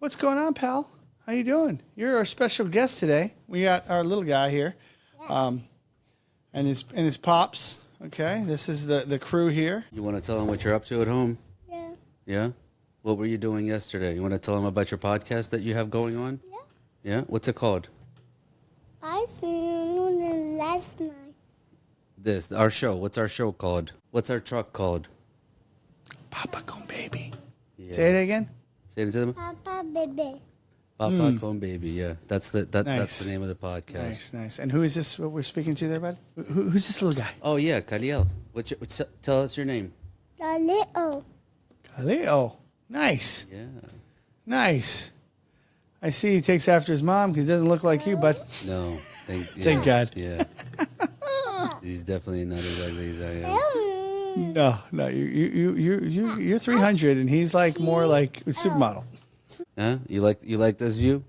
What's going on, pal? How you doing? You're our special guest today. We got our little guy here, and his pops. Okay, this is the crew here. You want to tell them what you're up to at home? Yeah. Yeah? What were you doing yesterday? You want to tell them about your podcast that you have going on? Yeah. Yeah? What's it called? I seen it last night. Our show. What's our show called? What's our truck called? Papa con baby. Yeah. Say it again. Say it to them. Papa baby. Papa con baby. Yeah, that's the Nice. that's the name of the podcast. Nice, nice. And who is this? What we're speaking to there, bud? Who's this little guy? Oh yeah, Caliel. Tell us your name. The little. Caliel. Nice, Yeah. nice. I see he takes after his mom because he doesn't look like you, bud. No. Thank God. Yeah. He's definitely not as ugly as I am. No, you're 300 and he's like more like a supermodel. Huh? You like this view?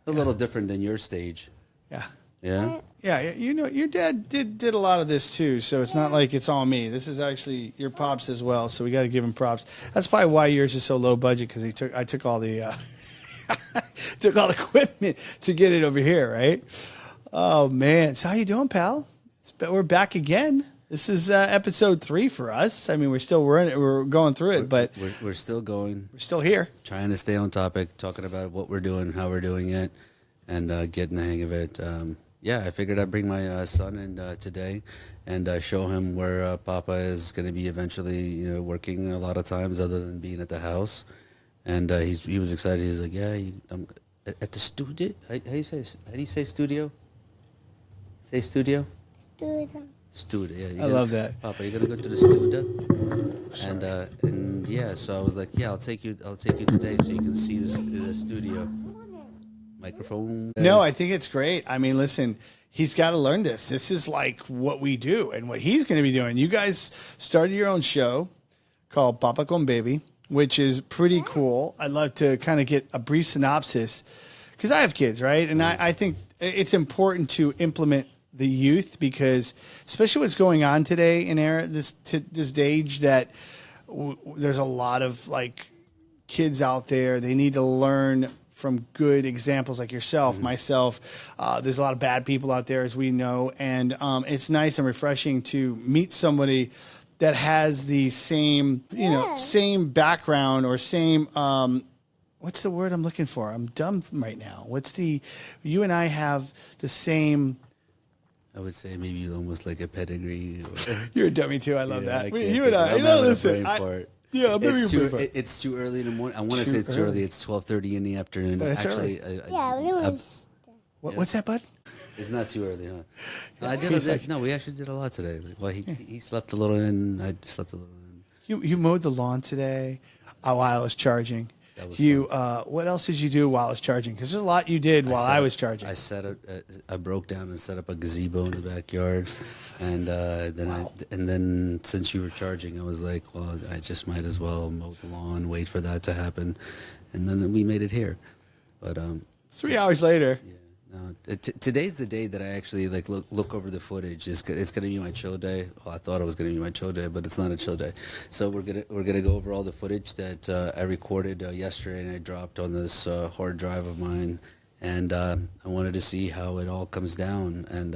A little different than your stage. Yeah. Yeah. Yeah, you know, your dad did a lot of this too, so it's not like it's all me. This is actually your pops as well, so we got to give him props. That's probably why yours is so low budget because I took all the took all the equipment to get it over here, right? Oh man, so how you doing, pal? We're back again. This is episode 3 for us. I mean, we're going through it, but we're still going. we're still here. Trying to stay on topic, talking about what we're doing, how we're doing it, and getting the hang of it. Yeah, I figured I'd bring my son in today and show him where Papa is going to be eventually, working a lot of times other than being at the house. And he was excited. He was like, "Yeah, at the studio. How do you say studio? Say studio. Student. Studio. Yeah, I love that. Papa, you're gonna go to the studio. And yeah, so I was like, yeah, I'll take you today so you can see the studio. Microphone. No, I think it's great. I mean, listen, he's got to learn this. This is like what we do and what he's going to be doing. You guys started your own show called Papa con Baby, which is pretty cool. I'd love to kind of get a brief synopsis because I have kids, right? And I think it's important to implement the youth because especially what's going on today in this age that there's a lot of like kids out there. They need to learn from good examples like yourself, myself. There's a lot of bad people out there, as we know, and it's nice and refreshing to meet somebody that has the same, same background or same. What's the word I'm looking for? I'm dumb right now. You and I have the same. I would say maybe almost like a pedigree. You're a dummy too. I love that. You And I. Listen. It's too early in the morning. I want to say it's too early. It's 12:30 in the afternoon. That's Actually, What's that, bud? it's not too early, huh? No, we actually did a lot today. Well, he slept a little in. I slept a little in. You mowed the lawn today while I was charging. That was What else did you do while I was charging? Because there's a lot you did while I was charging. I broke down and set up a gazebo in the backyard, and then since you were charging, I was like, well, I just might as well mow the lawn, wait for that to happen, and then we made it here. But 3 hours later. Yeah. No, today's the day that I actually like look over the footage. It's gonna be my chill day. Well, I thought it was gonna be my chill day, but it's not a chill day. So we're gonna go over all the footage that I recorded yesterday and I dropped on this hard drive of mine. And I wanted to see how it all comes down and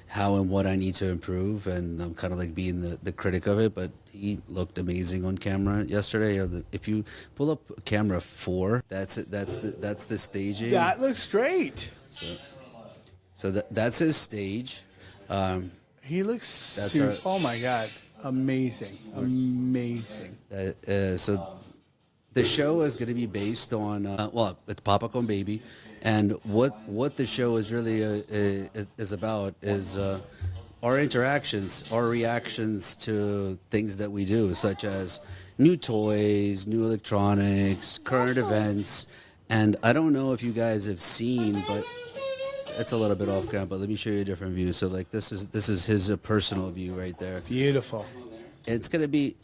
how and what I need to improve. And I'm kind of like being the critic of it, but he looked amazing on camera yesterday. If you pull up camera 4, that's it. That's the staging. That looks great. So that's his stage. He looks oh my God, amazing. So the show is going to be based on it's Papa con Baby, and what the show is really is about is our interactions, our reactions to things that we do, such as new toys, new electronics, current events. And I don't know if you guys have seen, but it's a little bit off camera. But let me show you a different view. So like this is his personal view right there. Beautiful. It's gonna be.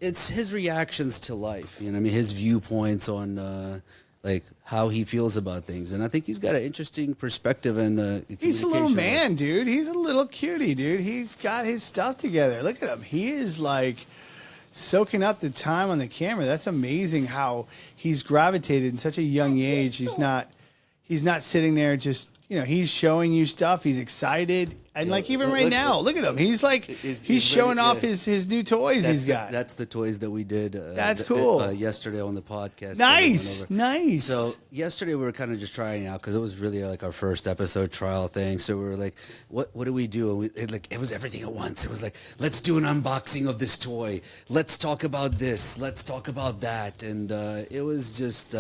It's his reactions to life, you know what I mean? His viewpoints on like how he feels about things. And I think he's got an interesting perspective and he's a little man, dude. He's a little cutie, dude. He's got his stuff together. Look at him. He is like, soaking up the time on the camera. That's amazing how he's gravitated in such a young age. He's not sitting there just, he's showing you stuff. He's excited. And like even right now, look at him. He's like, he's showing off his new toys he's got. That's the toys that we did. That's cool. Yesterday on the podcast. Nice. So yesterday we were kind of just trying out because it was really like our first episode trial thing. So we were like, what do we do? And it was everything at once. It was like, let's do an unboxing of this toy. Let's talk about this. Let's talk about that. And it was just,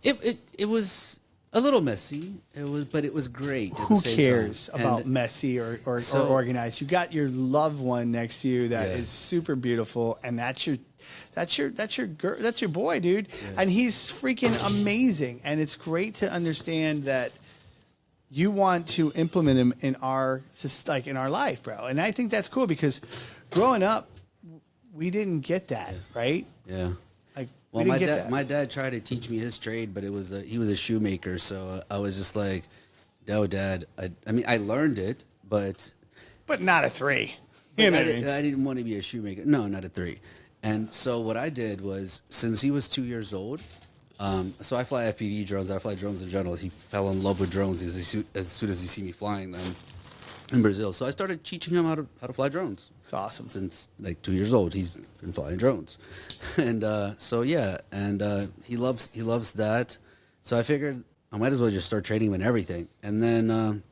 it was a little messy. But it was great. Who cares about messy or organized? You got your loved one next to you that is super beautiful, and that's your boy, dude. Yeah. And he's freaking amazing. And it's great to understand that you want to implement him in our life, bro. And I think that's cool because growing up, we didn't get that, right? Yeah. Well, my dad tried to teach me his trade, but he was a shoemaker, so I was just like, no, Dad. I learned it, but not a 3. I didn't want to be a shoemaker. No, not a 3. And so what I did was, since he was 2 years old, so I fly FPV drones. I fly drones in general. He fell in love with drones as soon as he see me flying them in Brazil. So I started teaching him how to fly drones. It's awesome. Since like 2 years old, he's been flying drones, and he loves that. So I figured I might as well just start training him in everything. And then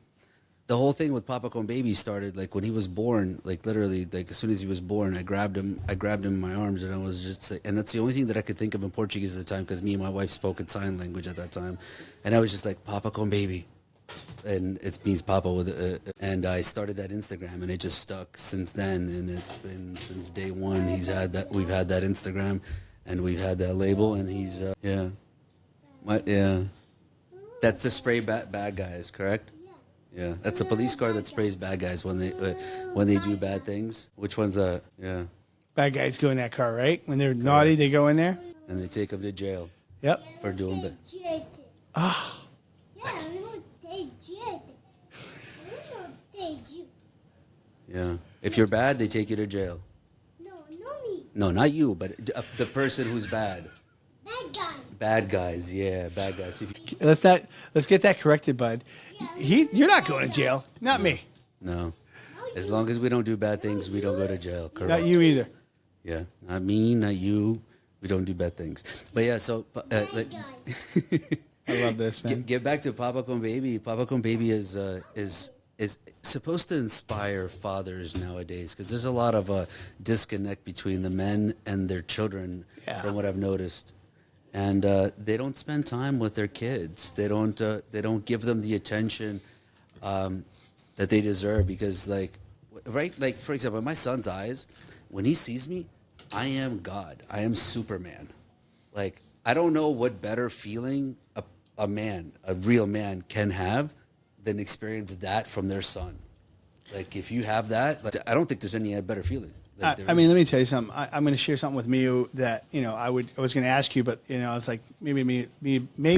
the whole thing with Papa Con Baby started like when he was born. Like literally, like as soon as he was born, I grabbed him in my arms, and I was just like, and that's the only thing that I could think of in Portuguese at the time because me and my wife spoke in sign language at that time, and I was just like Papa Con Baby. And it means Papa and I started that Instagram, and it just stuck since then. And it's been since day one. We've had that Instagram, and we've had that label, and he's That's the spray bad guys, correct? Yeah, that's a police car that sprays bad guys when they do bad things. Which one's bad guys go in that car, right? When they're naughty, they go in there, and they take them to jail. Yep. For doing bad. Oh. Yeah. If you're bad, they take you to jail. No, not me. No, not you, but the person who's bad. Bad guy. Bad guys, yeah, bad guys. Let's get that corrected, bud. You're not going to jail. Not me. No. As long as we don't do bad things, we don't go to jail. Correct. Not you either. Yeah. Not me, not you. We don't do bad things. But yeah, so I love this, man. Get back to Papa Con Baby. Papa Con Baby is supposed to inspire fathers nowadays because there's a lot of disconnect between the men and their children, from what I've noticed, and they don't spend time with their kids. They don't give them the attention that they deserve because, like for example, in my son's eyes, when he sees me, I am God. I am Superman. Like I don't know what better feeling a real man can have than experience that from their son. Like if you have that, I don't think there's any better feeling. I mean, let me tell you something. I'm going to share something with Miu that I was going to ask you, but I was like maybe it may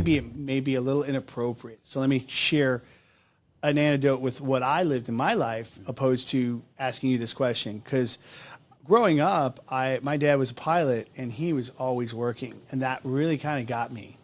be a little inappropriate. So let me share an anecdote with what I lived in my life, opposed to asking you this question. Because growing up, my dad was a pilot, and he was always working, and that really kind of got me.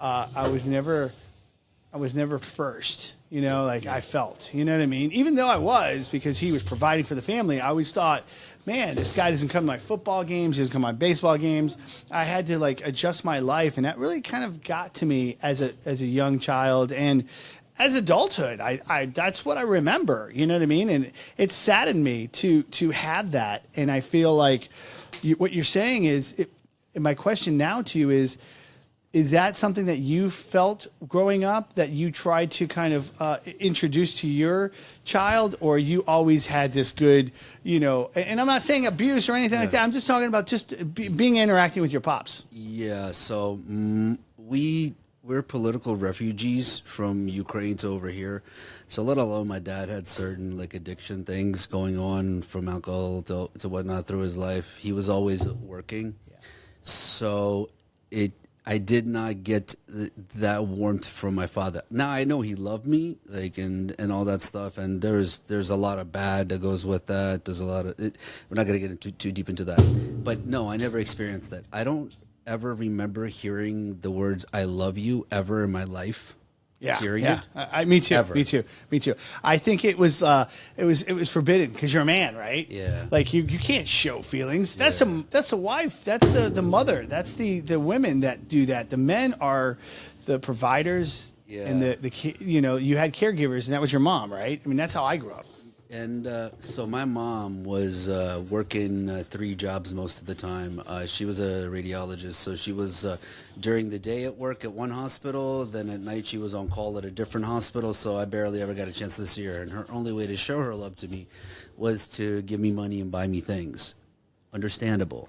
I was never first, I felt, you know what I mean? Even though I was, because he was providing for the family, I always thought, man, this guy doesn't come to my football games, he doesn't come to my baseball games. I had to adjust my life, and that really kind of got to me as a young child. And as adulthood, I that's what I remember, you know what I mean? And it saddened me to have that. And I feel like what you're saying is, and my question now to you is that something that you felt growing up that you tried to kind of introduce to your child, or you always had this good, and I'm not saying abuse or anything like that. I'm just talking about just being interacting with your pops. Yeah. So we're political refugees from Ukraine to over here. So let alone my dad had certain addiction things going on from alcohol to whatnot through his life. He was always working. Yeah. So I did not get that warmth from my father. Now I know he loved me, like, and all that stuff, and there's a lot of bad that goes with that. There's a lot of it. We're not gonna get too deep into that, but no, I never experienced that. I don't ever remember hearing the words "I love you" ever in my life. Yeah, Period. yeah. Me too. Ever. Me too. Me too. I think it was forbidden because you're a man, right? Yeah. Like you can't show feelings. That's a wife. That's the mother. That's the women that do that. The men are the providers. Yeah. And you had caregivers, and that was your mom, right? I mean, that's how I grew up. And so my mom was working 3 jobs most of the time. She was a radiologist, so she was during the day at work at one hospital, then at night she was on call at a different hospital, so I barely ever got a chance to see her. And her only way to show her love to me was to give me money and buy me things. Understandable.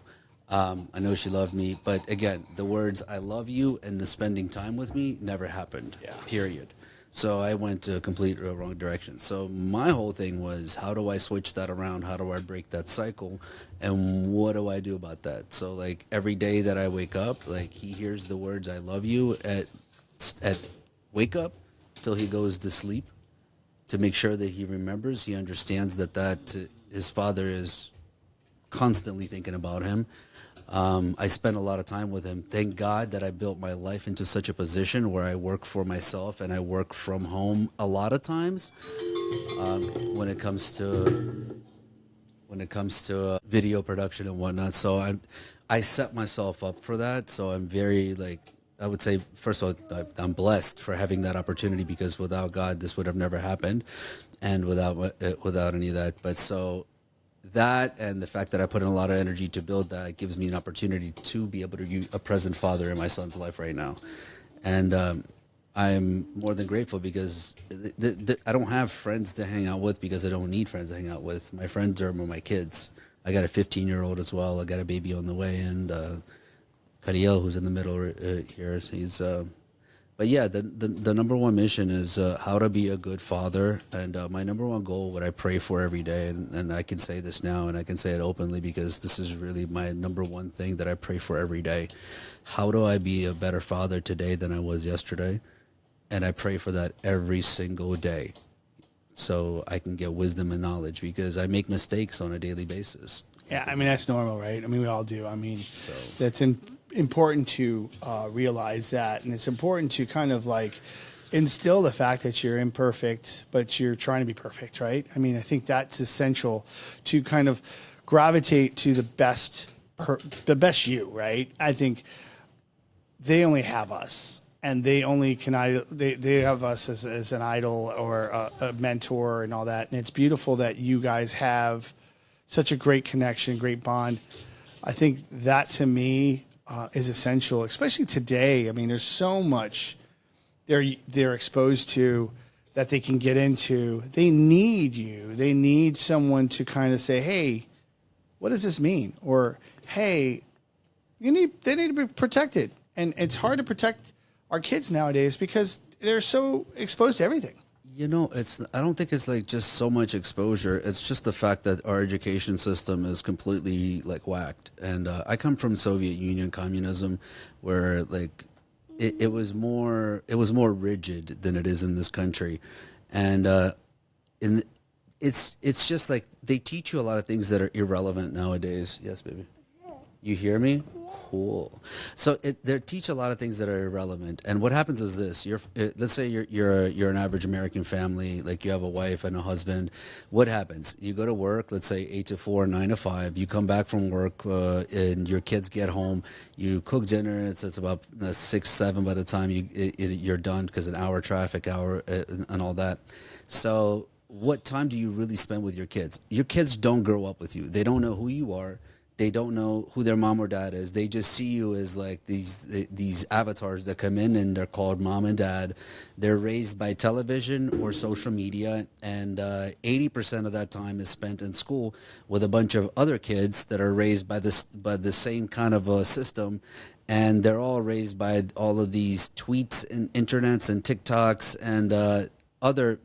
I know she loved me, but again, the words "I love you" and the spending time with me never happened, period. So I went a complete wrong direction. So my whole thing was, how do I switch that around? How do I break that cycle? And what do I do about that? So like every day that I wake up, like he hears the words "I love you" at wake up till he goes to sleep, to make sure that he remembers, he understands that his father is constantly thinking about him. I spend a lot of time with him. Thank God that I built my life into such a position where I work for myself and I work from home a lot of times. When it comes to video production and whatnot, so I set myself up for that. So I'm very I would say, first of all, I'm blessed for having that opportunity, because without God, this would have never happened, and without any of that. But so. That and the fact that I put in a lot of energy to build that gives me an opportunity to be able to be a present father in my son's life right now. And I'm more than grateful, because I don't have friends to hang out with, because I don't need friends to hang out with. My friends are my kids. I got a 15-year-old as well. I got a baby on the way. And Caliel, who's in the middle here, he's... But yeah, the number one mission is how to be a good father. And my number one goal, what I pray for every day, and I can say this now and I can say it openly, because this is really my number one thing that I pray for every day. How do I be a better father today than I was yesterday? And I pray for that every single day, so I can get wisdom and knowledge, because I make mistakes on a daily basis. Yeah, I mean, that's normal, right? I mean, we all do. I mean, that's important to realize that. And it's important to kind of instill the fact that you're imperfect, but you're trying to be perfect, right? I mean, I think that's essential to kind of gravitate to the best you, right? I think they only have us, and they only they have us as an idol or a mentor and all that. And it's beautiful that you guys have such a great connection, great bond. I think that, to me, is essential, especially today. I mean, there's so much they're exposed to that they can get into. They need you. They need someone to kind of say, "Hey, what does this mean?" Or, "Hey, they need to be protected." And it's hard to protect our kids nowadays because they're so exposed to everything. I don't think it's just so much exposure. It's just the fact that our education system is completely whacked. And I come from Soviet Union communism, where it was more rigid than it is in this country. And it's just they teach you a lot of things that are irrelevant nowadays. Yes, baby. You hear me? Cool. So they teach a lot of things that are irrelevant. And what happens is this: let's say you're an average American family, you have a wife and a husband. What happens? You go to work, let's say 8 to 4, 9 to 5. You come back from work, and your kids get home. You cook dinner. It's about 6, 7 by the time you're done, because an hour traffic, and all that. So what time do you really spend with your kids? Your kids don't grow up with you. They don't know who you are. They don't know who their mom or dad is. They just see you as these avatars that come in, and they're called mom and dad. They're raised by television or social media, and 80% of that time is spent in school with a bunch of other kids that are raised by the same kind of a system, and they're all raised by all of these tweets and internets and TikToks and other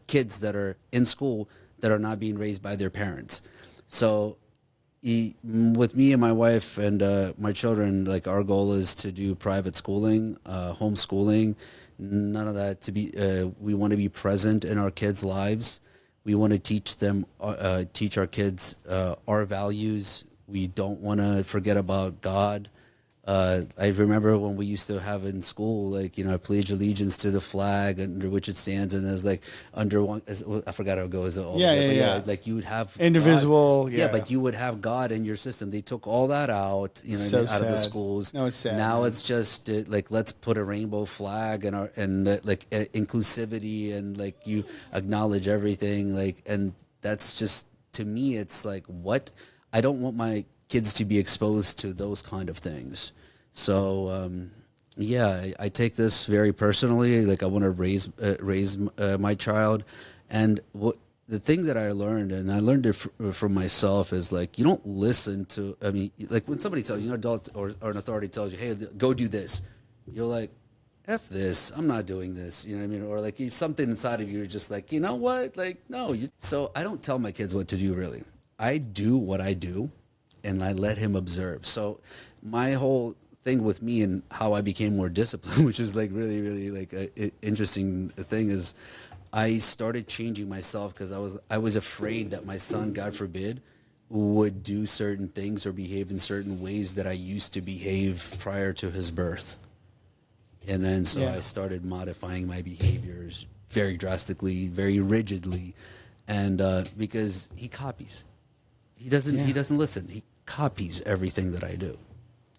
kids that are in school that are not being raised by their parents. So with me and my wife and my children, like our goal is to do private schooling, homeschooling, none of that to be, we want to be present in our kids' lives. We want to teach our kids our values. We don't want to forget about God. I remember when we used to have in school, like, I pledge allegiance to the flag under which it stands, and it was like under one, I forgot how it goes. Yeah. Like you would have Indivisible. God, but you would have God in your system. They took all that out, out of the schools. No, it's sad. Now man. it's just like, let's put a rainbow flag and inclusivity, and like you acknowledge everything. Like, and that's just, to me, it's like, what? I don't want my kids to be exposed to those kind of things. So, I take this very personally. Like, I want to raise my child. And the thing that I learned, and I learned it from myself, is like, you don't listen to, like when somebody tells you, adults or an authority tells you, hey, go do this. You're like, F this, I'm not doing this. You know what I mean? Or like something inside of you is just like, you know what? Like, no. So I don't tell my kids what to do, really. I do what I do, and I let him observe. So my whole thing with me and how I became more disciplined, which is like really, really like a interesting thing, is I started changing myself because I was afraid that my son, God forbid, would do certain things or behave in certain ways that I used to behave prior to his birth. And then so I started modifying my behaviors very drastically, very rigidly, and because he copies. He doesn't listen. He copies everything that I do.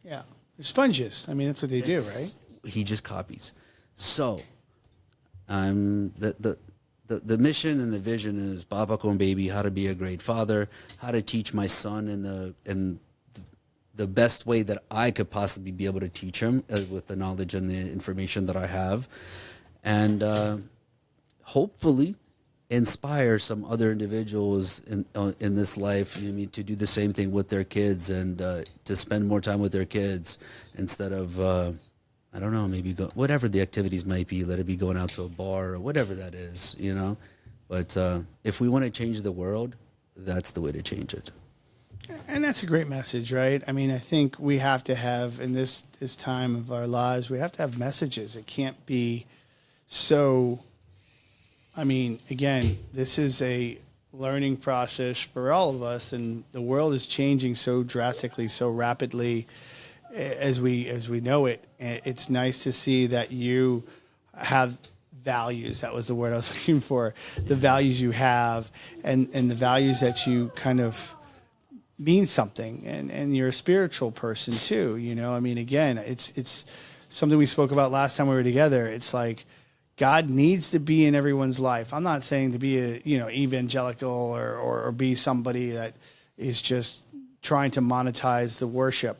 Yeah. They're sponges. I mean, that's what they do, right? He just copies. So, the mission and the vision is Papa Con Baby, how to be a great father, how to teach my son in the best way that I could possibly be able to teach him with the knowledge and the information that I have, and hopefully inspire some other individuals in this life, to do the same thing with their kids, and to spend more time with their kids instead of I don't know, maybe go whatever the activities might be. Let it be going out to a bar or whatever that is, But if we want to change the world, that's the way to change it. And that's a great message, right? I mean, I think we have to have, in this time of our lives, we have to have messages. It can't be so. I mean, again, this is a learning process for all of us, and the world is changing so drastically, so rapidly as we know it. And it's nice to see that you have values. That was the word I was looking for. The values you have, and the values that you kind of mean something, and you're a spiritual person too. I mean, again, it's something we spoke about last time we were together. It's like, God needs to be in everyone's life. I'm not saying to be a evangelical or be somebody that is just trying to monetize the worship.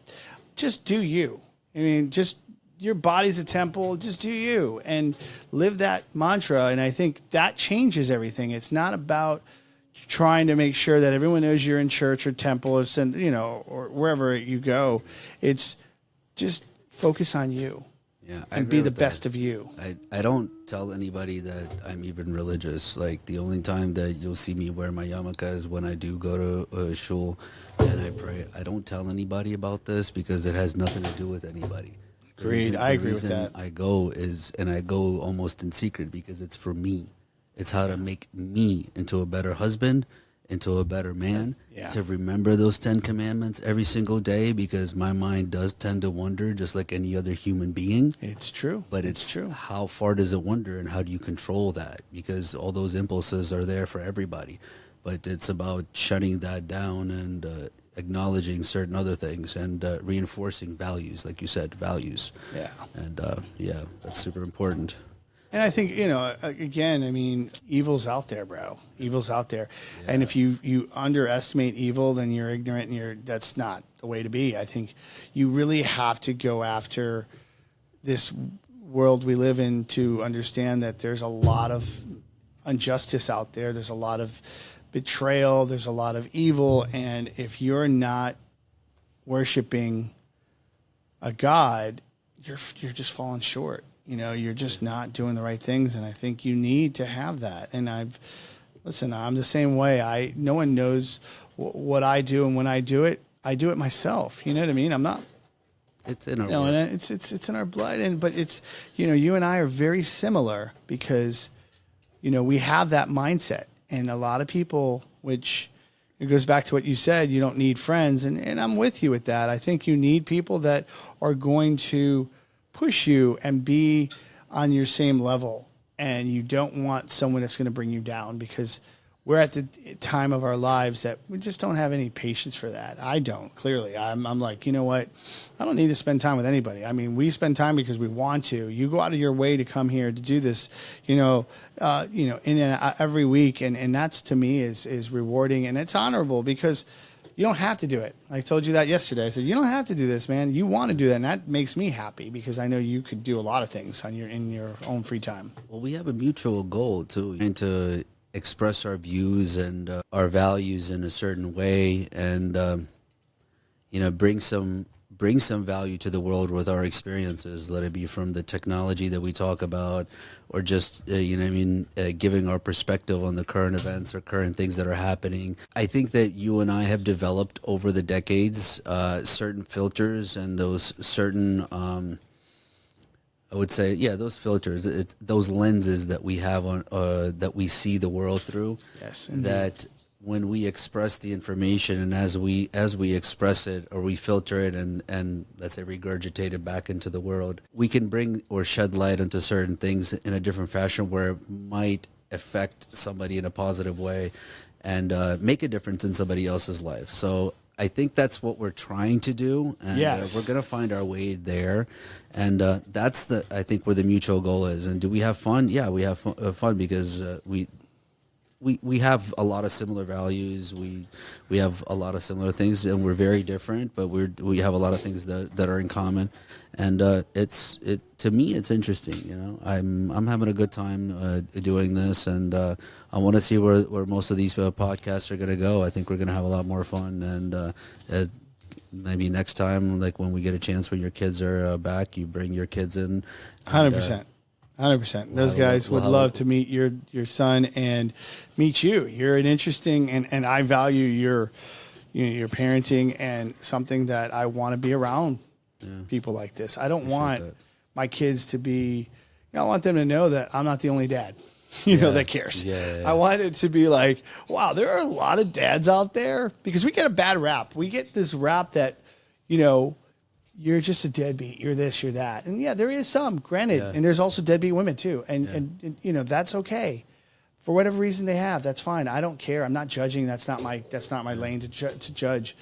Just do you. I mean, just your body's a temple. Just do you and live that mantra. And I think that changes everything. It's not about trying to make sure that everyone knows you're in church or temple or wherever you go. It's just focus on you. Yeah, and be the best of you. I don't tell anybody that I'm even religious. Like, the only time that you'll see me wear my yarmulke is when I do go to shul and I pray. I don't tell anybody about this because it has nothing to do with anybody. Agreed. I agree with that. I go almost in secret because it's for me. It's how to make me into a better husband, into a better man, to remember those 10 commandments every single day, because my mind does tend to wander just like any other human being. It's true. But it's true. How far does it wander, and how do you control that? Because all those impulses are there for everybody. But it's about shutting that down and acknowledging certain other things and reinforcing values, like you said, values. Yeah. And that's super important. And I think, again, I mean, evil's out there, bro. Evil's out there. Yeah. And if you underestimate evil, then you're ignorant, and that's not the way to be. I think you really have to go after this world we live in to understand that there's a lot of injustice out there. There's a lot of betrayal. There's a lot of evil. And if you're not worshiping a God, you're just falling short. You're just not doing the right things, and I think you need to have that. And I'm the same way. No one knows what I do, and when I do it myself. You know what I mean? I'm not. It's in our No, blood. and it's in our blood, but it's, you and I are very similar because, we have that mindset, and a lot of people, which it goes back to what you said, you don't need friends, and I'm with you with that. I think you need people that are going to push you and be on your same level, and you don't want someone that's going to bring you down, because we're at the time of our lives that we just don't have any patience for that. I don't, clearly. I'm like, you know what? I don't need to spend time with anybody. I mean, we spend time because we want to. You go out of your way to come here to do this, every week. And that's, to me, is rewarding, and it's honorable, because you don't have to do it. I told you that yesterday. I said, you don't have to do this, man. You want to do that. And that makes me happy, because I know you could do a lot of things in your own free time. Well, we have a mutual goal too, and to express our views and our values in a certain way, and bring some value to the world with our experiences, let it be from the technology that we talk about, or just giving our perspective on the current events or current things that are happening. I think that you and I have developed over the decades certain filters, and those certain I would say, those filters, those lenses that we have on, that we see the world through. Yes, indeed. That when we express the information, and as we express it, or we filter it, and let's say regurgitate it back into the world, we can bring or shed light onto certain things in a different fashion, where it might affect somebody in a positive way, and make a difference in somebody else's life. So I think that's what we're trying to do, and yes. We're going to find our way there, and that's I think where the mutual goal is. And do we have fun? Yeah, we have fun, because we have a lot of similar values. We have a lot of similar things, and we're very different, but we have a lot of things that are in common, and to me it's interesting. I'm having a good time doing this, and I want to see where most of these podcasts are going to go. I think we're going to have a lot more fun, and maybe next time, like when we get a chance, when your kids are back, you bring your kids in. 100%. 100%. Those guys would love to meet your son and meet you. You're an interesting, and I value your parenting, and something that I want to be around people like this. I don't want my kids to be, I want them to know that I'm not the only dad, that cares. Yeah. I want it to be like, wow, there are a lot of dads out there, because we get a bad rap. We get this rap that, you're just a deadbeat. You're this, you're that. And there is some, granted. And there's also deadbeat women too. And that's okay. For whatever reason they have, that's fine. I don't care. I'm not judging. That's not my lane to judge.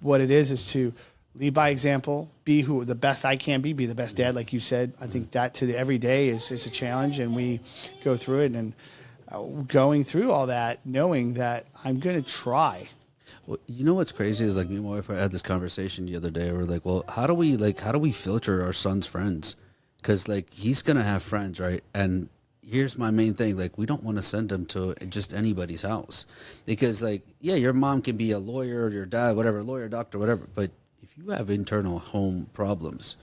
What it is to lead by example, be the best I can be the best dad, like you said. I think that every day is a challenge, and we go through it, and going through all that, knowing that I'm going to try. Well, what's crazy is, like, me and my wife had this conversation the other day. We're like, well, how do we filter our son's friends? Because, like, he's gonna have friends, right? And here's my main thing: like, we don't want to send him to just anybody's house, because, like, your mom can be a lawyer, your dad, whatever, lawyer, doctor, whatever. But if you have internal home problems,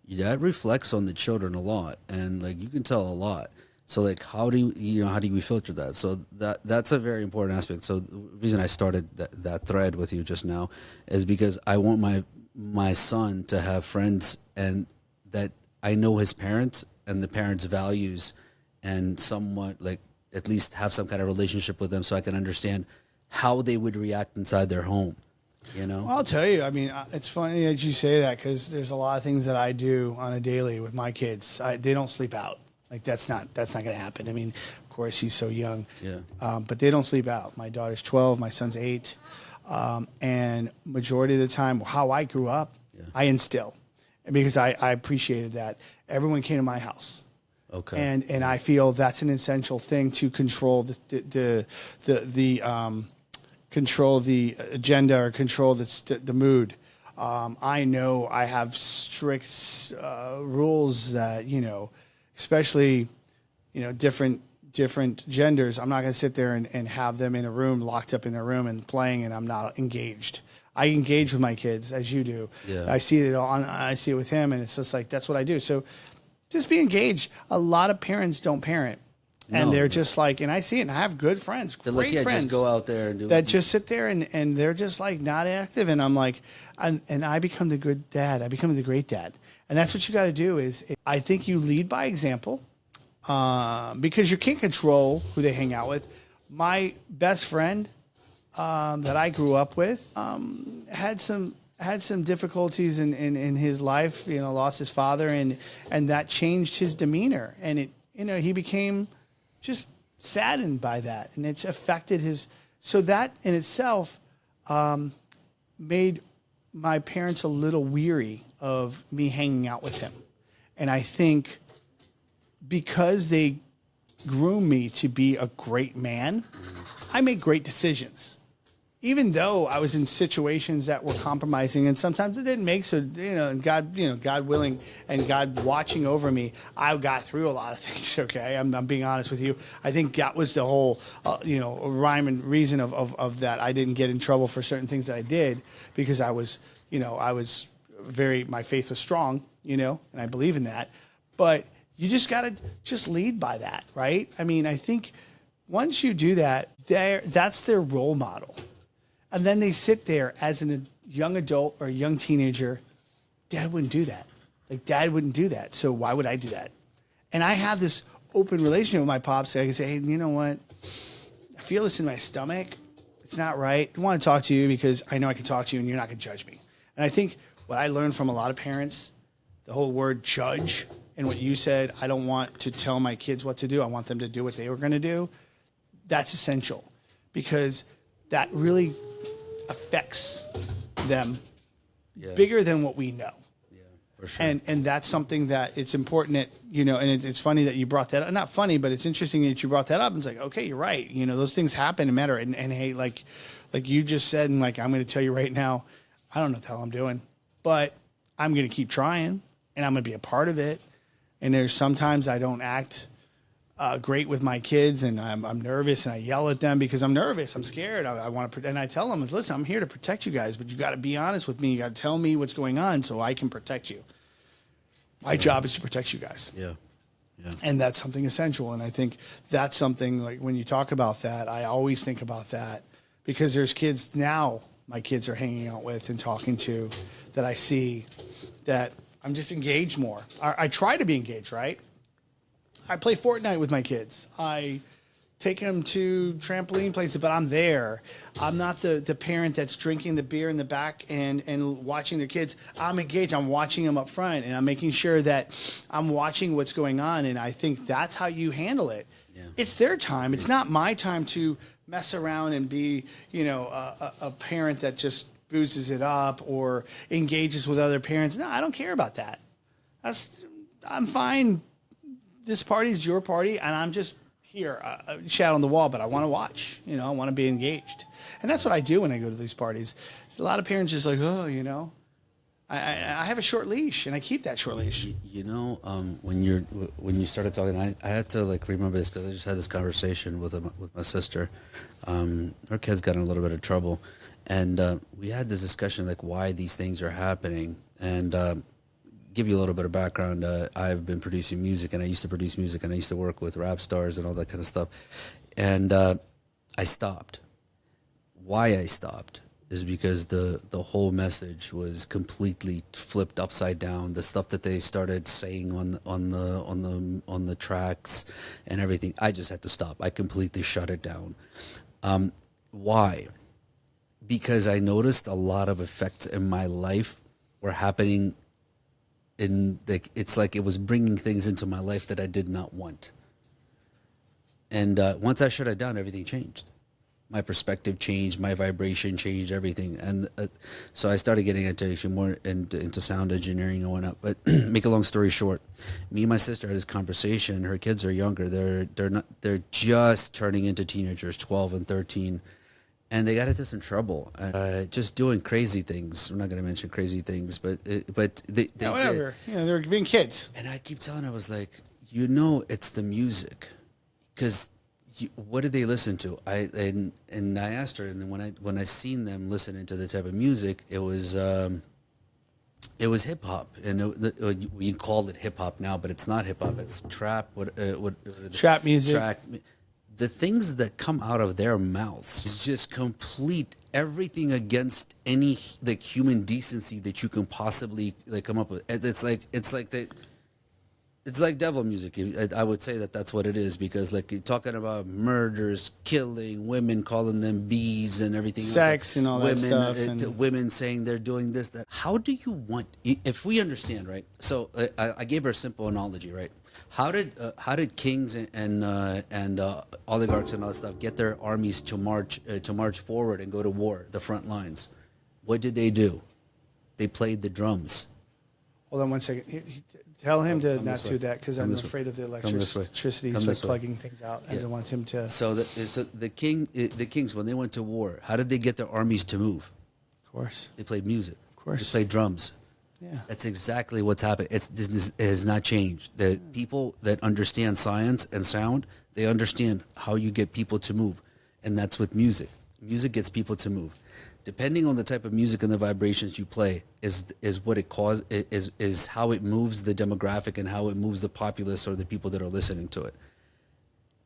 that reflects on the children a lot, and, like, you can tell a lot. So, like, how do we filter that? So that's a very important aspect. So the reason I started that thread with you just now is because I want my son to have friends, and that I know his parents and the parents' values, and somewhat, like, at least have some kind of relationship with them, so I can understand how they would react inside their home. Well, I'll tell you. I mean, it's funny that you say that, because there's a lot of things that I do on a daily with my kids. They don't sleep out. Like, that's not going to happen. I mean, of course, he's so young. But they don't sleep out. My daughter's 12. My son's 8. And majority of the time, how I grew up, I instill. And because I appreciated that. Everyone came to my house. Okay. And I feel that's an essential thing to control the control the agenda, or control the mood. I know I have strict rules that, especially, different genders. I'm not going to sit there and have them in a room, locked up in their room and playing, and I'm not engaged. I engage with my kids, as you do. I see it with him, and it's just like, that's what I do. So just be engaged. A lot of parents don't parent. And No, they're no. just like, and I see it, and I have good friends, They're great like, yeah, friends just go out there and do that just sit there and they're just like not active. And I'm like, and I become the good dad. I become the great dad. And that's what you got to do is I think you lead by example because you can't control who they hang out with. My best friend that I grew up with had some difficulties in his life, lost his father and that changed his demeanor. And he became just saddened by that, and it's affected his. So that in itself made my parents a little weary of me hanging out with him, and I think because they groomed me to be a great man, I made great decisions. Even though I was in situations that were compromising, and sometimes it didn't make so, God willing, and God watching over me, I got through a lot of things. Okay, I'm being honest with you. I think that was the whole, rhyme and reason of that. I didn't get in trouble for certain things that I did because I was my faith was strong, and I believe in that. But you just gotta just lead by that, right? I mean, I think once you do that, that's their role model. And then they sit there as a young adult or a young teenager. Dad wouldn't do that. Like, Dad wouldn't do that. So why would I do that? And I have this open relationship with my pops. I can say, hey, you know what? I feel this in my stomach. It's not right. I want to talk to you because I know I can talk to you and you're not going to judge me. And I think what I learned from a lot of parents, the whole word judge and what you said, I don't want to tell my kids what to do. I want them to do what they were going to do. That's essential because that really affects them bigger than what we know. Yeah, for sure. And that's something that it's important that, and it's funny that you brought that up. Not funny, but it's interesting that you brought that up. And it's like, okay, you're right. Those things happen and matter. And hey, like you just said, and like, I'm going to tell you right now, I don't know what the hell I'm doing, but I'm going to keep trying and I'm going to be a part of it. And there's sometimes I don't act great with my kids, and I'm nervous, and I yell at them because I'm nervous. I'm scared. I want to, and I tell them, listen, I'm here to protect you guys, but you got to be honest with me. You got to tell me what's going on so I can protect you. My job is to protect you guys. Yeah. And that's something essential. And I think that's something like when you talk about that, I always think about that because there's kids now my kids are hanging out with and talking to that I see that I'm just engaged more. I try to be engaged, right? I play Fortnite with my kids. I take them to trampoline places, but I'm there. I'm not the parent that's drinking the beer in the back and watching their kids. I'm engaged. I'm watching them up front, and I'm making sure that I'm watching what's going on, and I think that's how you handle it. Yeah. It's their time. It's not my time to mess around and be, a parent that just boozes it up or engages with other parents. No, I don't care about that. I'm fine. This party is your party, and I'm just here, shadow on the wall, but I want to watch. I want to be engaged. And that's what I do when I go to these parties. A lot of parents just like, I have a short leash, and I keep that short leash. When you started talking, I had to remember this because I just had this conversation with my sister. Her kids got in a little bit of trouble, and we had this discussion why these things are happening. And give you a little bit of background. I've been producing music, and I used to produce music, and I used to work with rap stars and all that kind of stuff. And I stopped. Why I stopped is because the whole message was completely flipped upside down. The stuff that they started saying on the tracks and everything, I just had to stop. I completely shut it down. Why? Because I noticed a lot of effects in my life were happening. It's like it was bringing things into my life that I did not want. And once I shut it down, everything changed. My perspective changed, my vibration changed, everything. And so I started getting more into sound engineering and whatnot. But make a long story short, me and my sister had this conversation. Her kids are younger. They're just turning into teenagers, 12 and 13. And they got into some trouble, just doing crazy things. We're not going to mention crazy things, but they whatever. did. They're being kids. And I keep telling her, I was like, it's the music, because what did they listen to? And I asked her, and when I seen them listening to the type of music, it was It was hip hop, and we call it hip hop now, but it's not hip hop. It's trap. Trap music. The things that come out of their mouths is just complete everything against any like human decency that you can possibly like come up with. It's like devil music. I would say that that's what it is, because like you're talking about murders, killing, women calling them bees and everything sex else. And all that stuff. Women saying they're doing this, that. How do you want, if we understand, right? So I gave her a simple analogy, right? How did kings and oligarchs and all that stuff get their armies to march forward and go to war, the front lines? What did they do? They played the drums. Hold on one second. Tell him to not do that, because I'm afraid of the electricity. He's plugging things out. I don't want him to. So the kings, when they went to war, how did they get their armies to move? Of course. They played music. Of course. They played drums. Yeah. That's exactly what's happened. It has not changed. The people that understand science and sound, they understand how you get people to move, and that's with music. Music gets people to move. Depending on the type of music and the vibrations you play is what it is how it moves the demographic and how it moves the populace or the people that are listening to it.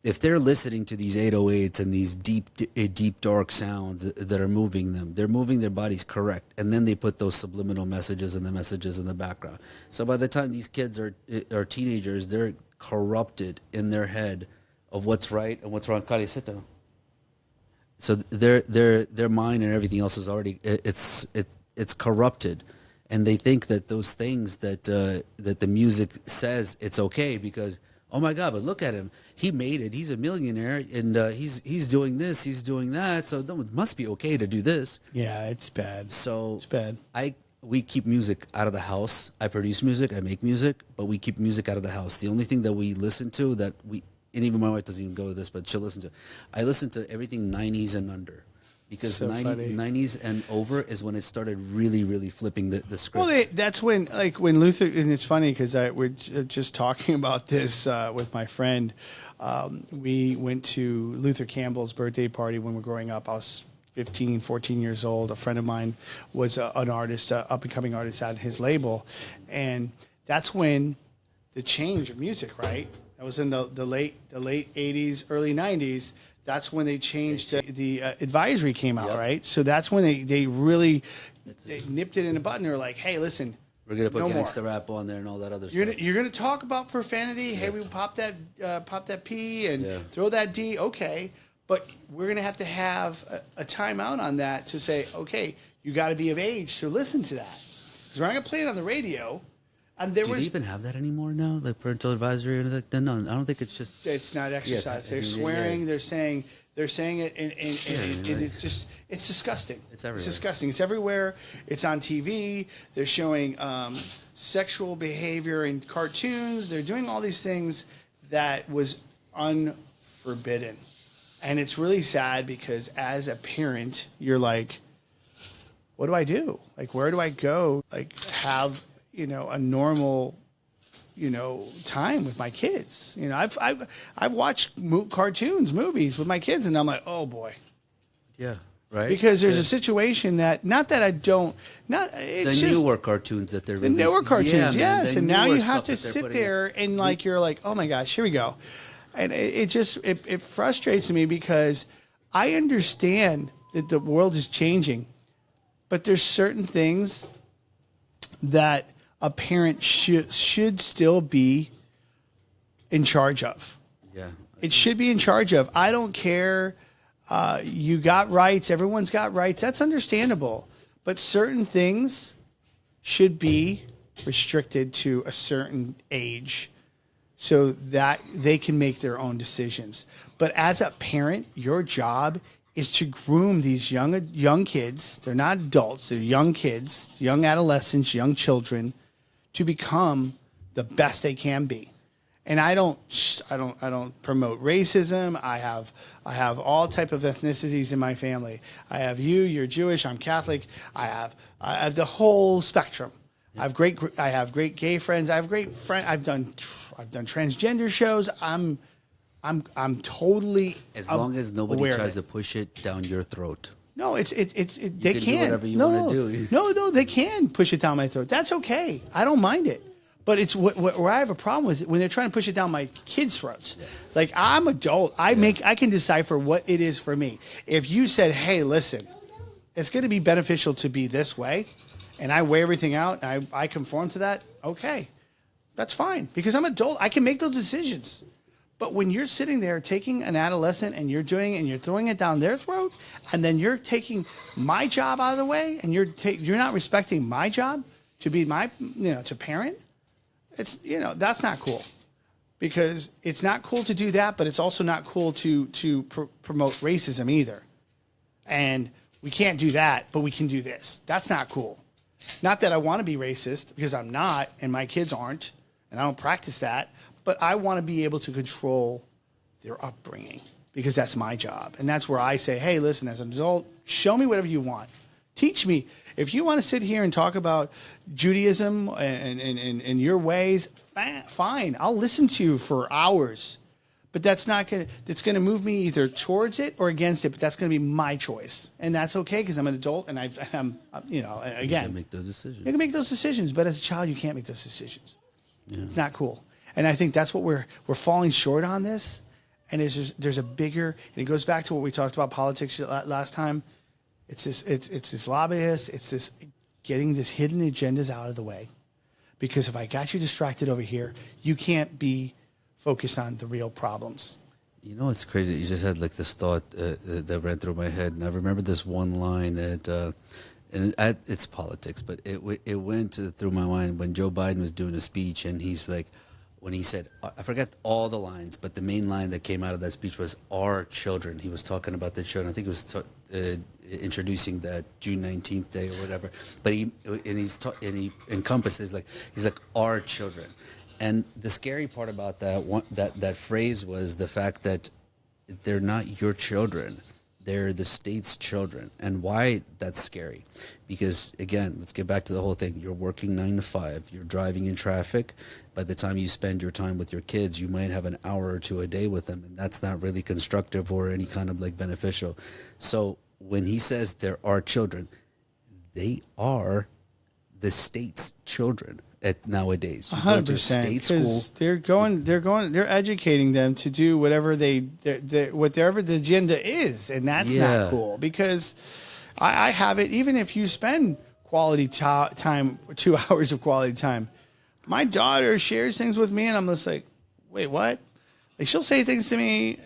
If they're listening to these 808s and these deep dark sounds that are moving them, they're moving their bodies correct, and then they put those subliminal messages and the messages in the background. So by the time these kids are teenagers, they're corrupted in their head of what's right and what's wrong. Kali, sit down. So their mind and everything else is already it's corrupted, and they think that those things that the music says it's okay because, oh my God, but look at him, he made it, he's a millionaire, and he's doing this, he's doing that, so it must be okay to do this. Yeah, it's bad. So it's bad. We keep music out of the house. I produce music, I make music, but we keep music out of the house. The only thing that we listen to and even my wife doesn't even go with this, but she'll listen to. I listen to everything 90s and under, because so 90s and over is when it started really, really flipping the script. Well, that's when Luther, and it's funny because we're just talking about this with my friend. We went to Luther Campbell's birthday party when we were growing up. I was 15, 14 years old. A friend of mine was an artist, up-and-coming artist at his label. And that's when the change of music, right? That was in the late 80s, early 90s. That's when they changed the advisory came out, right? So that's when they really nipped it in the bud. They were like, hey, listen, we're going to put gangsta rap on there and all that other stuff. You're going to talk about profanity. Yeah. Hey, we pop that P and throw that D. Okay. But we're going to have a timeout on that to say, okay, you got to be of age to listen to that. Because we're not going to play it on the radio. And do they even have that anymore now, like parental advisory or anything? No, I don't think it's just. It's not exercise. They're swearing. They're saying it, and it's disgusting. It's everywhere. It's disgusting. It's everywhere. It's on TV. They're showing sexual behavior in cartoons. They're doing all these things that was unforbidden, and it's really sad because as a parent, you're like, what do I do? Like, where do I go? Like, have a normal, time with my kids. I've watched cartoons, movies with my kids, and I'm like, oh boy. Yeah, right. Because there's a situation that, not that I don't, it's the newer cartoons that they're releasing. The newer cartoons, yeah, yes. And now you have to sit there and you're like, oh my gosh, here we go. And it frustrates me because I understand that the world is changing, but there's certain things that a parent should still be in charge of. Yeah. It should be in charge of. I don't care. You got rights. Everyone's got rights. That's understandable. But certain things should be restricted to a certain age so that they can make their own decisions. But as a parent, your job is to groom these young kids. They're not adults. They're young kids, young adolescents, young children, to become the best they can be. And I don't promote racism. I have all type of ethnicities in my family. I have you're Jewish, I'm Catholic. I have the whole spectrum. Yeah. I have great gay friends. I have great friends. I've done transgender shows. I'm totally as long as nobody aware tries to push it down your throat. No, they can can. do whatever you wanna do. No, they can push it down my throat. That's okay. I don't mind it. But it's where I have a problem with it when they're trying to push it down my kids' throats. Yeah. Like, I'm adult. I can decipher what it is for me. If you said, hey, listen, it's going to be beneficial to be this way, and I weigh everything out, and I conform to that, okay. That's fine. Because I'm adult. I can make those decisions. But when you're sitting there taking an adolescent and you're throwing it down their throat, and then you're taking my job out of the way, and you're not respecting my job to be to parent, it's, that's not cool, because it's not cool to do that, but it's also not cool to promote racism either. And we can't do that, but we can do this. That's not cool. Not that I want to be racist, because I'm not, and my kids aren't, and I don't practice that, but I want to be able to control their upbringing, because that's my job. And that's where I say, hey, listen, as an adult, show me whatever you want. Teach me. If you want to sit here and talk about Judaism and your ways, fine. I'll listen to you for hours. But that's going to move me either towards it or against it. But that's going to be my choice. And that's okay, because I'm an adult, and I'm again. You can make those decisions. You can make those decisions. But as a child, you can't make those decisions. Yeah. It's not cool. And I think that's what we're falling short on this. And there's a bigger, and it goes back to what we talked about politics last time. It's this lobbyist. It's this getting this hidden agendas out of the way. Because if I got you distracted over here, you can't be focused on the real problems. You know, it's crazy. You just had like this thought that ran through my head, and I remember this one line that, it's politics, but it went through my mind when Joe Biden was doing a speech, and he's like, when he said, I forget all the lines, but the main line that came out of that speech was "our children." He was talking about the children. I think it was introducing that June 19th day or whatever. But he encompasses he's like our children. And the scary part about that phrase was the fact that they're not your children. They're the state's children. And why that's scary? Because, again, let's get back to the whole thing. You're working 9 to 5. You're driving in traffic. By the time you spend your time with your kids, you might have an hour or two a day with them. And that's not really constructive or any kind of beneficial. So when he says there are children, they are the state's children. Nowadays, 100%, because they're educating them to do whatever whatever the agenda is, and that's not cool. Because I have it. Even if you spend quality time, 2 hours of quality time, my daughter shares things with me, and I'm just like, wait, what? Like, she'll say things to me,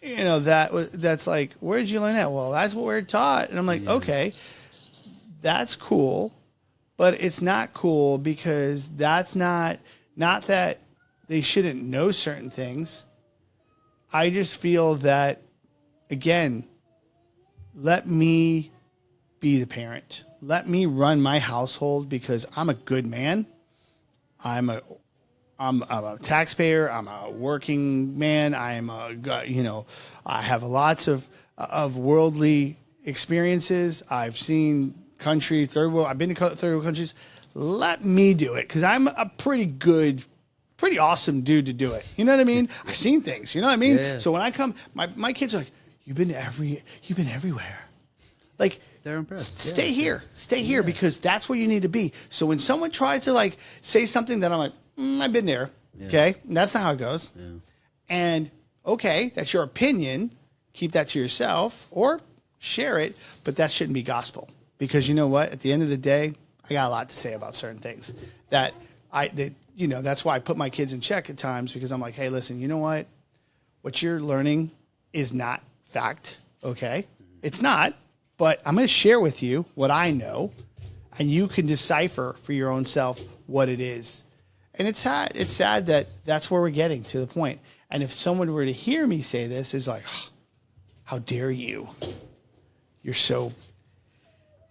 that's like, where did you learn that? Well, that's what we're taught, and I'm like, okay, that's cool. But it's not cool, because that's not that they shouldn't know certain things. I just feel that, again, let me be the parent. Let me run my household, because I'm a good man. I'm a taxpayer. I'm a working man. I have lots of worldly experiences. I've seen country, third world. I've been to third world countries. Let me do it, because I'm a pretty awesome dude to do it. You know what I mean? I've seen things. You know what I mean? Yeah. So when I come, my kids are like, you've been everywhere. Like, they're impressed. Stay here, because that's where you need to be. So when someone tries to say something that I'm like, I've been there. Yeah. Okay, and that's not how it goes. Yeah. And okay, that's your opinion. Keep that to yourself or share it, but that shouldn't be gospel. Because you know what? At the end of the day, I got a lot to say about certain things that's why I put my kids in check at times, because I'm like, hey, listen, you know what? What you're learning is not fact, okay? It's not, but I'm going to share with you what I know, and you can decipher for your own self what it is. And it's sad. It's sad that that's where we're getting to the point. And if someone were to hear me say this, is like, oh, how dare you? You're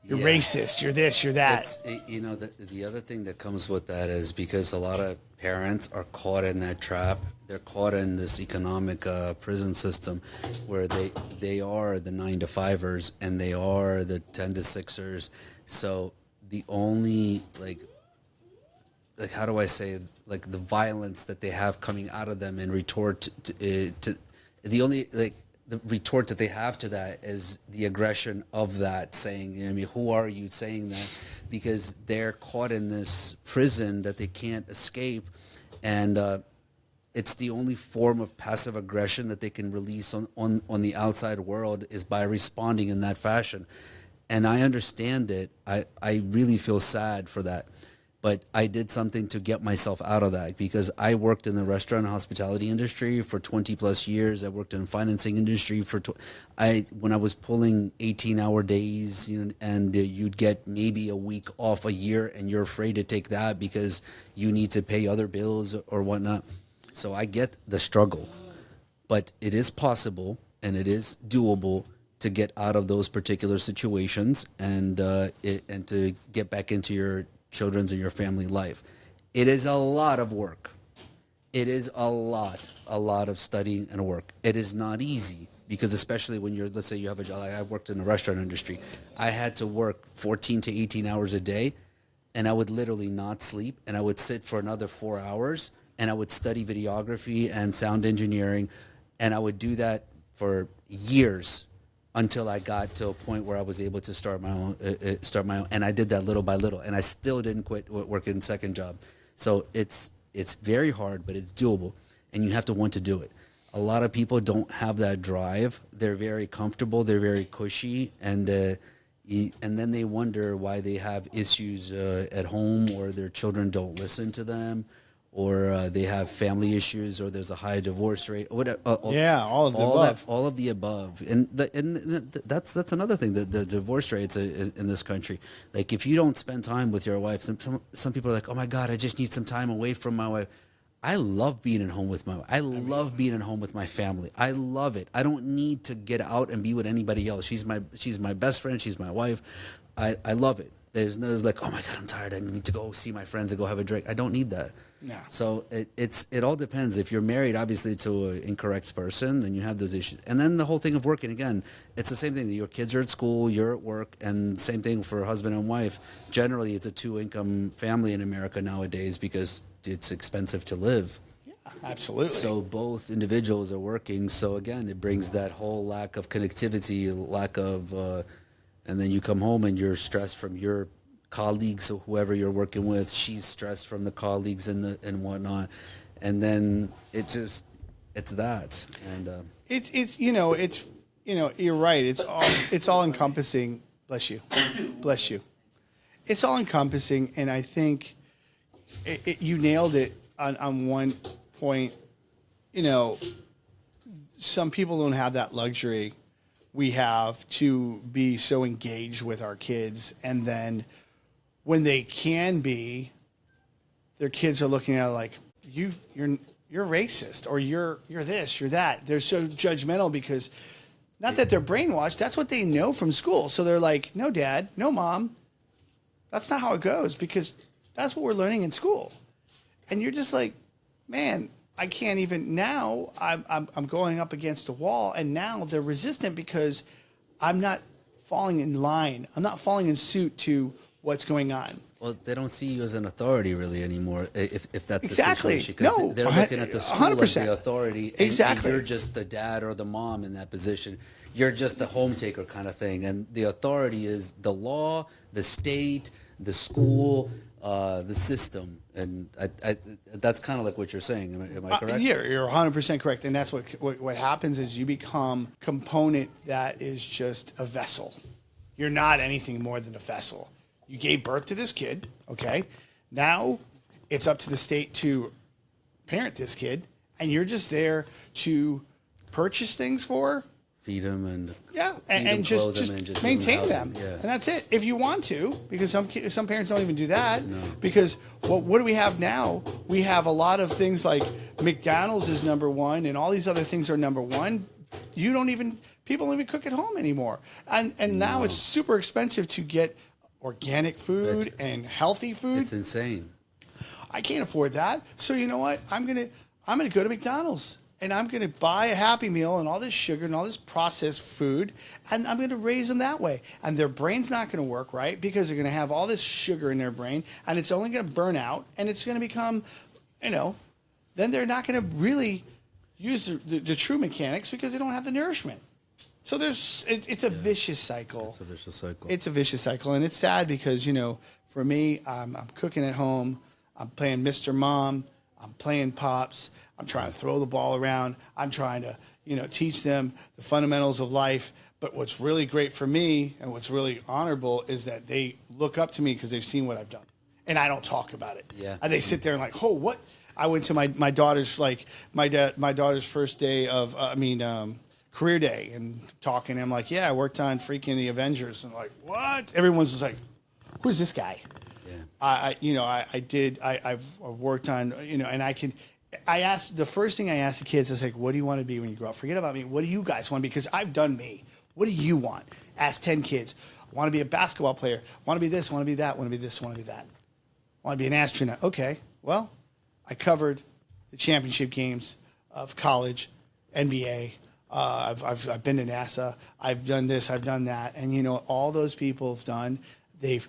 racist. You're this. You're that. The other thing that comes with that is because a lot of parents are caught in that trap. They're caught in this economic prison system where they are the 9 to 5ers and they are the 10 to 6ers. So the only how do I say the violence that they have coming out of them in retort to the only the retort that they have to that is the aggression of that saying, you know what I mean, who are you saying that? Because they're caught in this prison that they can't escape. And it's the only form of passive aggression that they can release on the outside world is by responding in that fashion. And I understand it. I really feel sad for that. But I did something to get myself out of that, because I worked in the restaurant and hospitality industry for 20 plus years. I worked in the financing industry when I was pulling 18-hour days, you know, and you'd get maybe a week off a year, and you're afraid to take that because you need to pay other bills or whatnot. So I get the struggle, but it is possible and it is doable to get out of those particular situations and to get back into your children's and your family life. It is a lot of work. It is a lot of studying and work. It is not easy, because especially when you're, let's say you have a job, like I worked in the restaurant industry. I had to work 14 to 18 hours a day, and I would literally not sleep, and I would sit for another 4 hours, and I would study videography and sound engineering, and I would do that for years until I got to a point where I was able to start my own, and I did that little by little, and I still didn't quit working second job. So it's very hard, but it's doable, and you have to want to do it. A lot of people don't have that drive. They're very comfortable, they're very cushy, and then they wonder why they have issues at home, or their children don't listen to them, or they have family issues, or there's a high divorce rate, or whatever. All of the above. All of the above, and that's another thing. The divorce rates in this country. Like, if you don't spend time with your wife, some people are like, "Oh my God, I just need some time away from my wife." I love being at home with my wife. I love being at home with my family. I love it. I don't need to get out and be with anybody else. She's my best friend. She's my wife. I love it. There's like, oh my God, I'm tired. I need to go see my friends and go have a drink. I don't need that. Yeah. So it all depends. If you're married, obviously, to an incorrect person, then you have those issues. And then the whole thing of working, again, it's the same thing. Your kids are at school, you're at work, and same thing for husband and wife. Generally, it's a 2-income family in America nowadays because it's expensive to live. Yeah, absolutely. So both individuals are working. So again, it brings that whole lack of connectivity, lack of, and then you come home and you're stressed from your colleagues or whoever you're working with. She's stressed from the colleagues and whatnot, and then it's that. And it's you're right. It's all encompassing. Bless you, bless you. It's all encompassing, and I think you nailed it on one point. You know, some people don't have that luxury we have to be so engaged with our kids, and then when they can be, their kids are looking at it like, you're racist, or you're this, you're that. They're so judgmental because, not that they're brainwashed, that's what they know from school. So they're like, no, Dad, no, Mom, that's not how it goes, because that's what we're learning in school. And you're just like, man, I can't even, now I'm going up against a wall, and now they're resistant because I'm not falling in line. I'm not falling in suit to what's going on. Well, they don't see you as an authority really anymore, if that's Exactly. the situation. No, they're looking at the school 100%. as the authority, and Exactly. you're just the dad or the mom in that position. You're just the home taker kind of thing, and the authority is the law, the state, the school, the system, and that's kind of like what you're saying. Am I correct? You're 100% correct, and that's what happens is you become a component that is just a vessel. You're not anything more than a vessel. You gave birth to this kid, okay? Now it's up to the state to parent this kid, and you're just there to purchase things for, feed them and and just maintain them, yeah. and that's it. If you want to, because some parents don't even do that. No. Because what do we have now? We have a lot of things like McDonald's is number one, and all these other things are number one. People don't even cook at home anymore, and now it's super expensive to get organic food and healthy food. It's insane. I can't afford that. So you know what? I'm gonna go to McDonald's, and I'm gonna buy a Happy Meal and all this sugar and all this processed food, and I'm gonna raise them that way. And their brain's not gonna work right because they're gonna have all this sugar in their brain, and it's only gonna burn out, and it's gonna become, then they're not gonna really use the true mechanics because they don't have the nourishment. So it's a vicious cycle. It's a vicious cycle. It's a vicious cycle, and it's sad because for me, I'm cooking at home, I'm playing Mr. Mom, I'm playing Pops, I'm trying to throw the ball around, I'm trying to teach them the fundamentals of life. But what's really great for me and what's really honorable is that they look up to me because they've seen what I've done, and I don't talk about it. Yeah, and they sit there and like, oh, what? I went to my daughter's my daughter's first day of career day and talking. I'm like, yeah, I worked on freaking the Avengers, and like, what? Everyone's just like, who's this guy? Yeah. I've worked on, and the first thing I asked the kids is like, what do you want to be when you grow up? Forget about me. What do you guys want to be? Because I've done me. What do you want? Ask 10 kids. I want to be a basketball player. I want to be this, I want to be that, I want to be this, I want to be that. I want to be an astronaut. Okay, well, I covered the championship games of college, NBA. I've been to NASA. I've done this. I've done that. And all those people have done. They've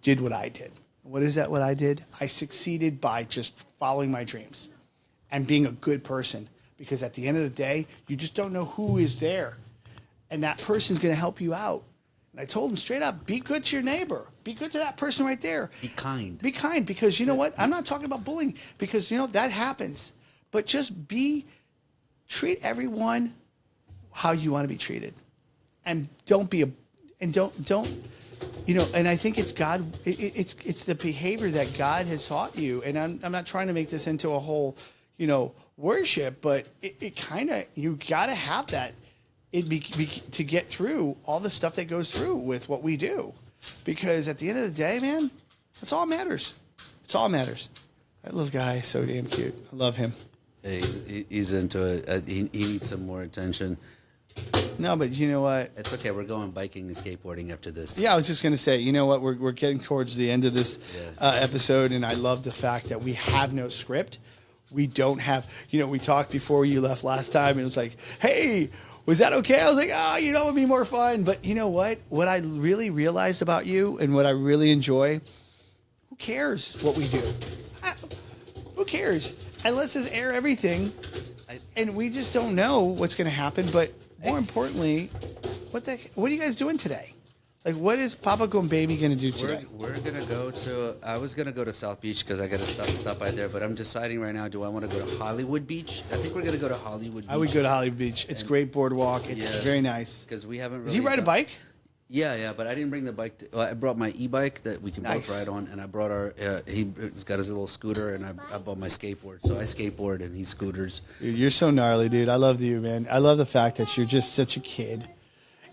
did what I did. What is that? What I did? I succeeded by just following my dreams and being a good person. Because at the end of the day, you just don't know who is there, and that person's going to help you out. And I told him straight up, be good to your neighbor. Be good to that person right there. Be kind. Be kind, because you know what? I'm not talking about bullying, because that happens. But just treat everyone how you want to be treated. And don't and I think it's God, it's the behavior that God has taught you. And I'm not trying to make this into a whole, worship, but it kind of, you got to have that. To get through all the stuff that goes through with what we do. Because at the end of the day, man, that's all that matters. It's all that matters. That little guy is so damn cute. I love him. Hey, he's into it. He needs some more attention. No, but you know what? It's okay. We're going biking and skateboarding after this. Yeah, I was just going to say, you know what? We're getting towards the end of this episode, and I love the fact that we have no script. We don't have, we talked before you left last time, and it was like, hey, was that okay? I was like, it would be more fun. But you know what? What I really realized about you and what I really enjoy, who cares what we do? Who cares? And let's just air everything. And we just don't know what's going to happen. But more importantly, what are you guys doing today? Like, what is Papa Con Baby going to do today? We're going to go to, I was going to go to South Beach because I got to stop by there, but I'm deciding right now, do I want to go to Hollywood Beach? I think we're going to go to Hollywood Beach. I would go to Hollywood Beach. It's great boardwalk. It's very nice. Because we haven't really... Does he ride a bike? Yeah, but I didn't bring the bike. I brought my e-bike that we can both ride on, and I brought he's got his little scooter, and I bought my skateboard. So I skateboard, and he scooters. Dude, you're so gnarly, dude. I love you, man. I love the fact that you're just such a kid.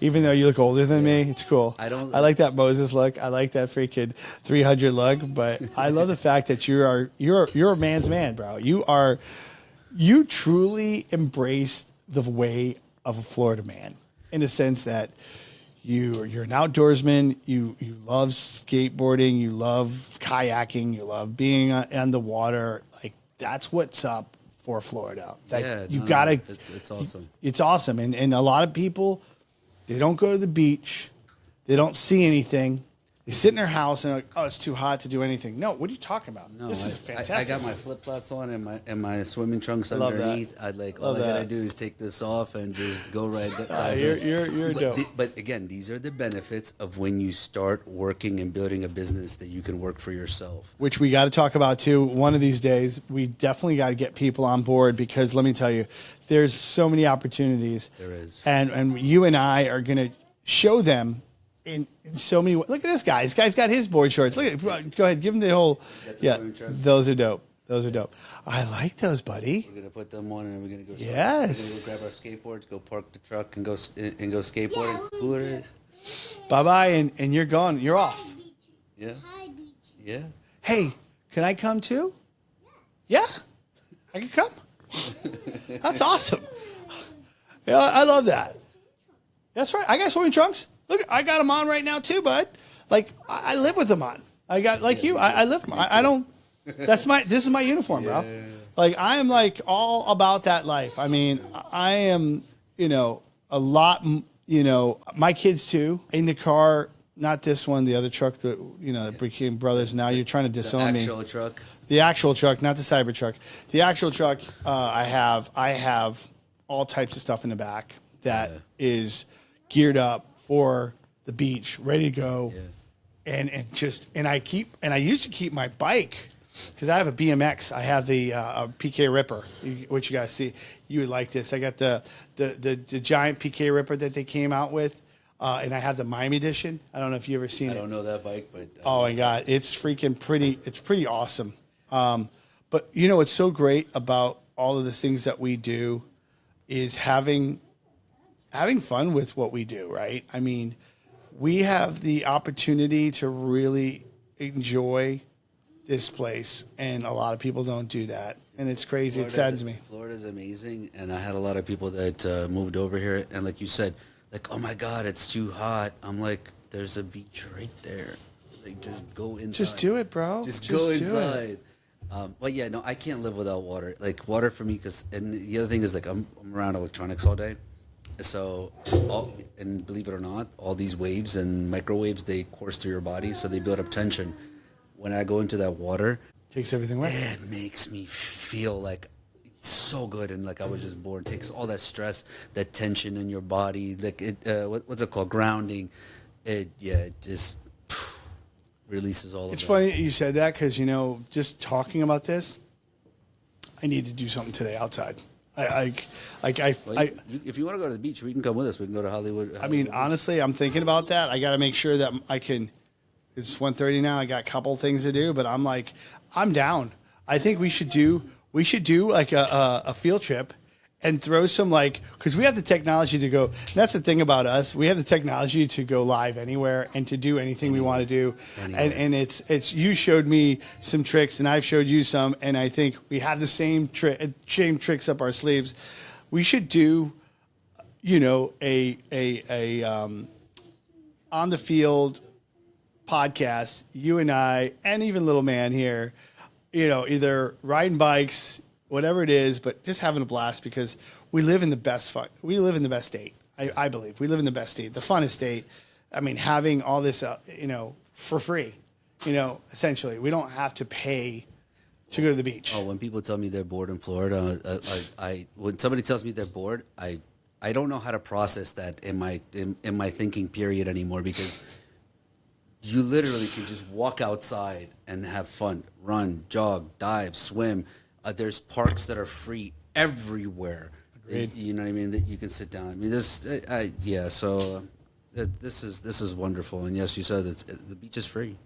Even though you look older than me, it's cool. I like that Moses look. I like that freaking 300 look. But I love the fact that you're a man's man, bro. You truly embrace the way of a Florida man, in the sense that you're an outdoorsman. You love skateboarding. You love kayaking. You love being on the water. Like, that's what's up for Florida. Like, it's awesome. It's awesome, and a lot of people. They don't go to the beach. They don't see anything. They sit in their house and they're like, oh, it's too hot to do anything. No, what are you talking about? No, this is fantastic. I got my flip-flops on and my swimming trunks underneath. All I got to do is take this off and just go right. You're dope. But again, these are the benefits of when you start working and building a business that you can work for yourself. Which we got to talk about too. One of these days, we definitely got to get people on board, because let me tell you, there's so many opportunities. There is. And you and I are going to show them in so many ways. Look at this guy. This guy's got his board shorts. Look at. Go ahead. Give him the whole. Yeah, those are dope. Those are dope. I like those, buddy. We're gonna put them on, and we're gonna go. Yes. We're gonna go grab our skateboards, go park the truck, and go skateboarding. Bye bye, and you're gone. You're off. Yeah. Yeah. Hey, can I come too? Yeah. I can come. That's awesome. Yeah, I love that. That's right. I got swimming trunks. Look, I got them on right now too, bud. Like, I live with them on. I got you. I live them. I don't. This is my uniform, bro. Yeah. Like, I am like all about that life. I mean, I am, a lot. My kids too in the car. Not this one, the other truck that that became brothers. Now you're trying to disown me. The actual truck. The actual truck, not the Cybertruck. The actual truck, I have all types of stuff in the back that is geared up for the beach, ready to go. Yeah. And I used to keep my bike because I have a BMX. I have the PK Ripper, which you guys see. You would like this. I got the giant PK Ripper that they came out with, and I have the Miami edition. I don't know if you ever seen it. I don't know that bike, but Oh my God, it's freaking pretty. It's pretty awesome. But you know what's so great about all of the things that we do is having fun with what we do, right? I mean, we have the opportunity to really enjoy this place, and a lot of people don't do that, and it's crazy. It saddens me. Florida's amazing, and I had a lot of people that moved over here, and like you said, like, oh my God, it's too hot. I'm like, there's a beach right there. Like, just go inside. Just do it, bro. Just go inside. But yeah, no, I can't live without water. Like, water for me, and the other thing is, like, I'm around electronics all day. So, and believe it or not, all these waves and microwaves, they course through your body, so they build up tension. When I go into that water, Takes everything away. it makes me feel like so good, and like I was just born. It takes all that stress, that tension in your body, like what's it called, grounding. It just releases all of that. It's funny that you said that because, you know, just talking about this, I need to do something today outside. If you want to go to the beach, we can come with us. We can go to Hollywood. I mean, honestly, I'm thinking about that. I got to make sure that I can. It's 1:30 now. I got a couple things to do, but I'm like, I'm down. I think we should do like a field trip and throw some, like, because we have the technology to go. That's the thing about us. We have the technology to go live anywhere and to do anything we want to do. And it's you showed me some tricks and I've showed you some, and I think we have the same tricks up our sleeves. We should do, you know, a on the field podcast, you and I, and even little man here, you know, either riding bikes, whatever it is, but just having a blast because we live in the best we live in the best state. I believe we live in the best state, the funnest state. I mean, having all this, you know, for free, you know, essentially, we don't have to pay to go to the beach. Oh, when people tell me they're bored in Florida, when somebody tells me they're bored, I don't know how to process that in my thinking period anymore, because you literally can just walk outside and have fun, run, jog, dive, swim. There's parks that are free everywhere. Agreed. You know what I mean? That you can sit down. I mean, this is wonderful. And yes, you said the beach is free.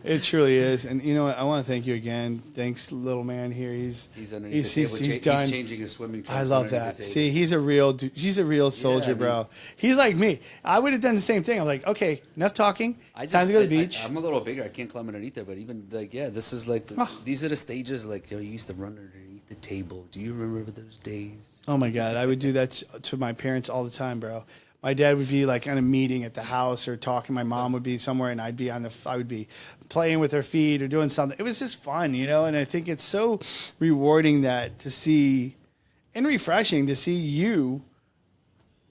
It truly is, and you know what? I want to thank you again. Thanks, little man here. He's underneath the table. He's done. Changing his swimming trunks. I love that. See, he's a real soldier, bro. He's like me. I would have done the same thing. I'm like, okay, enough talking. Time to go to the beach. I'm a little bigger. I can't climb underneath there, but even like, yeah, this is like these are the stages. Like, you used to run underneath the table. Do you remember those days? Oh my God, I would do that to my parents all the time, bro. My dad would be like on a meeting at the house or talking. My mom would be somewhere, and I would be playing with her feet or doing something. It was just fun, you know. And I think it's so rewarding to see, and refreshing to see you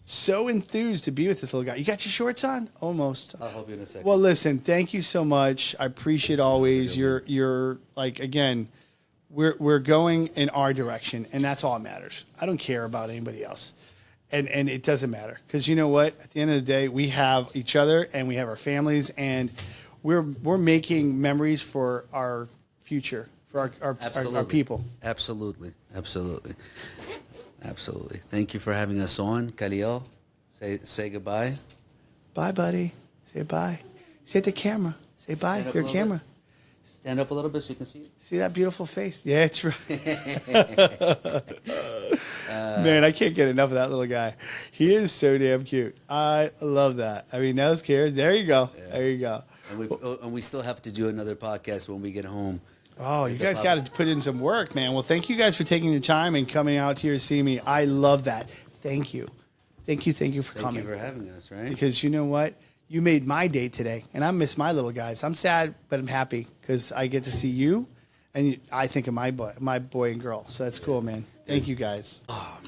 so enthused to be with this little guy. You got your shorts on? Almost. I'll help you in a second. Well, listen, thank you so much. I appreciate always you're like, again, we're going in our direction, and that's all that matters. I don't care about anybody else. And it doesn't matter, because you know what? At the end of the day, we have each other and we have our families, and we're making memories for our future, for our people. Absolutely. Thank you for having us on, Caliel. Say goodbye. Bye, buddy. Say bye. Say it to the camera. Say bye to your camera. Stand up a little bit so you can see it. See that beautiful face? Yeah, it's right. Man, I can't get enough of that little guy. He is so damn cute. I love that. I mean, those cares. There you go. Yeah. There you go. And we still have to do another podcast when we get home. Oh, you guys got to put in some work, man. Well, thank you guys for taking the time and coming out here to see me. I love that. Thank you. Thank you for coming. Thank you for having us, right? Because you know what? You made my day today, and I miss my little guys. I'm sad, but I'm happy because I get to see you, and I think of my boy and girl. So that's cool, man. Thank you guys. Oh,